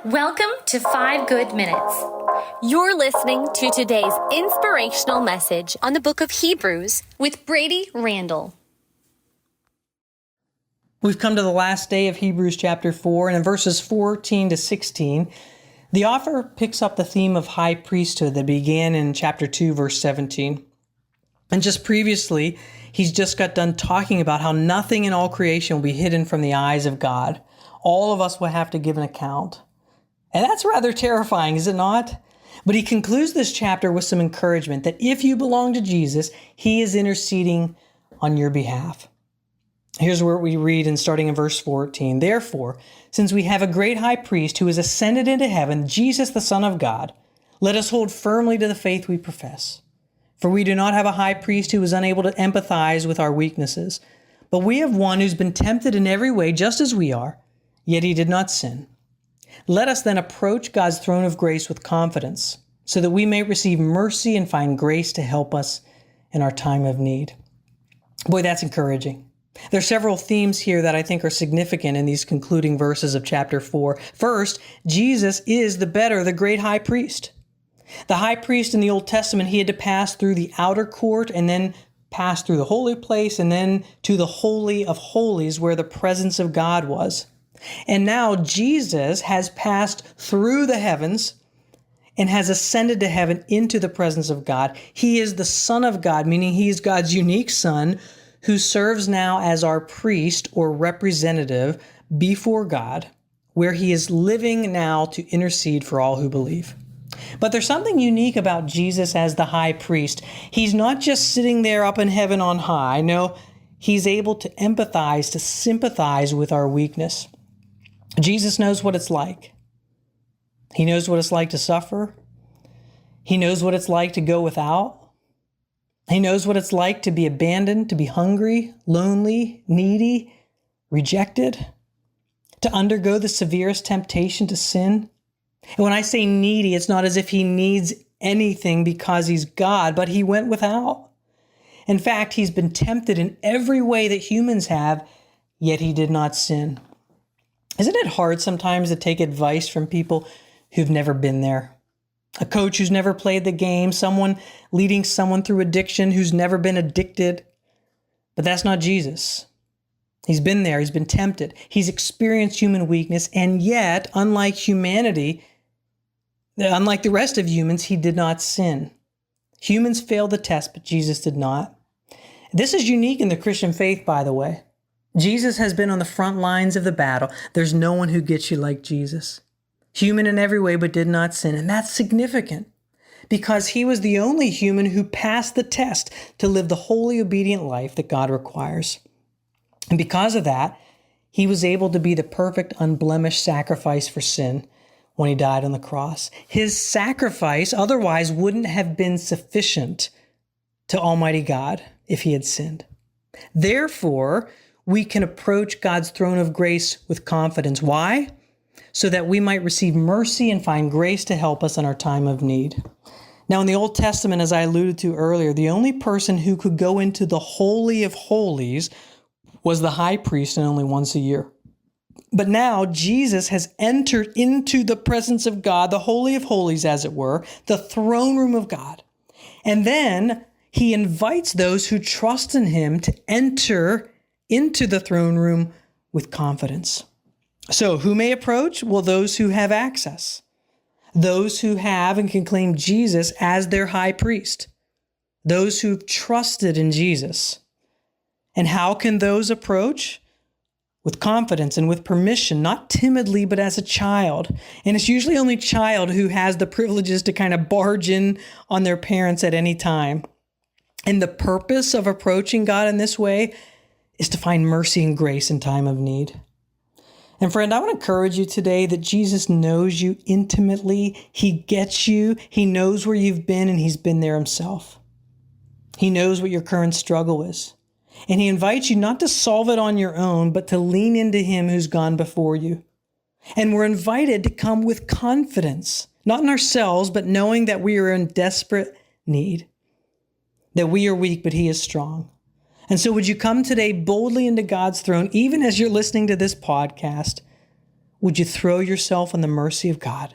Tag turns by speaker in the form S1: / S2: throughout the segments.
S1: Welcome to 5 Good Minutes.
S2: You're listening to today's inspirational message on the book of Hebrews with Brady Randall.
S3: We've come to the last day of Hebrews chapter 4, and in verses 14 to 16, the author picks up the theme of high priesthood that began in chapter 2, verse 17. And just previously, he's just got done talking about how nothing in all creation will be hidden from the eyes of God. All of us will have to give an account. And that's rather terrifying, is it not? But he concludes this chapter with some encouragement that if you belong to Jesus, he is interceding on your behalf. Here's where we read, and starting in verse 14, "Therefore, since we have a great high priest who has ascended into heaven, Jesus the Son of God, let us hold firmly to the faith we profess. For we do not have a high priest who is unable to empathize with our weaknesses, but we have one who's been tempted in every way just as we are, yet he did not sin. Let us then approach God's throne of grace with confidence, so that we may receive mercy and find grace to help us in our time of need." Boy, that's encouraging. There are several themes here that I think are significant in these concluding verses of chapter 4. First, Jesus is the great high priest. The high priest in the Old Testament, he had to pass through the outer court and then pass through the holy place and then to the Holy of Holies where the presence of God was. And now Jesus has passed through the heavens and has ascended to heaven into the presence of God. He is the Son of God, meaning he is God's unique Son who serves now as our priest or representative before God, where he is living now to intercede for all who believe. But there's something unique about Jesus as the high priest. He's not just sitting there up in heaven on high. No, he's able to empathize, to sympathize with our weakness. Jesus knows what it's like. He knows what it's like to suffer. He knows what it's like to go without. He knows what it's like to be abandoned, to be hungry, lonely, needy, rejected, to undergo the severest temptation to sin. And when I say needy, it's not as if he needs anything because he's God, but he went without. In fact, he's been tempted in every way that humans have, yet he did not sin. Isn't it hard sometimes to take advice from people who've never been there? A coach who's never played the game, someone leading someone through addiction who's never been addicted. But that's not Jesus. He's been there. He's been tempted. He's experienced human weakness. And yet, unlike humanity, unlike the rest of humans, he did not sin. Humans failed the test, but Jesus did not. This is unique in the Christian faith, by the way. Jesus has been on the front lines of the battle. There's no one who gets you like Jesus. Human in every way, but did not sin. And that's significant because he was the only human who passed the test to live the holy, obedient life that God requires. And because of that, he was able to be the perfect, unblemished sacrifice for sin when he died on the cross. His sacrifice otherwise wouldn't have been sufficient to Almighty God if he had sinned. Therefore, we can approach God's throne of grace with confidence. Why? So that we might receive mercy and find grace to help us in our time of need. Now, in the Old Testament, as I alluded to earlier, the only person who could go into the Holy of Holies was the high priest, and only once a year. But now Jesus has entered into the presence of God, the Holy of Holies, as it were, the throne room of God. And then he invites those who trust in him to enter into the throne room with confidence. So who may approach? Well, those who have access. Those who have and can claim Jesus as their high priest. Those who've trusted in Jesus. And how can those approach? With confidence and with permission, not timidly, but as a child. And it's usually only child who has the privileges to kind of barge in on their parents at any time. And the purpose of approaching God in this way is to find mercy and grace in time of need. And friend, I want to encourage you today that Jesus knows you intimately. He gets you. He knows where you've been, and he's been there himself. He knows what your current struggle is. And he invites you not to solve it on your own, but to lean into him who's gone before you. And we're invited to come with confidence, not in ourselves, but knowing that we are in desperate need, that we are weak, but he is strong. And so would you come today boldly into God's throne, even as you're listening to this podcast, would you throw yourself on the mercy of God,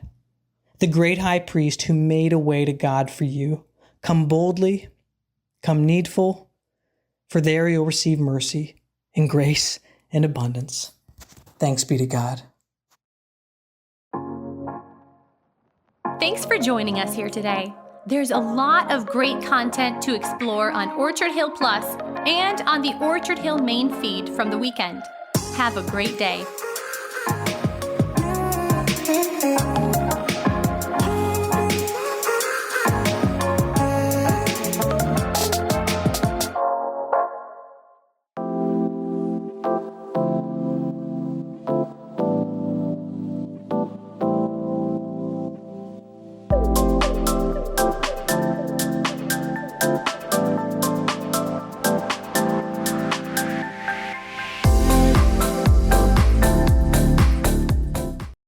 S3: the great high priest who made a way to God for you? Come boldly, come needful, for there you'll receive mercy and grace and abundance. Thanks be to God.
S2: Thanks for joining us here today. There's a lot of great content to explore on Orchard Hill Plus and on the Orchard Hill main feed from the weekend. Have a great day.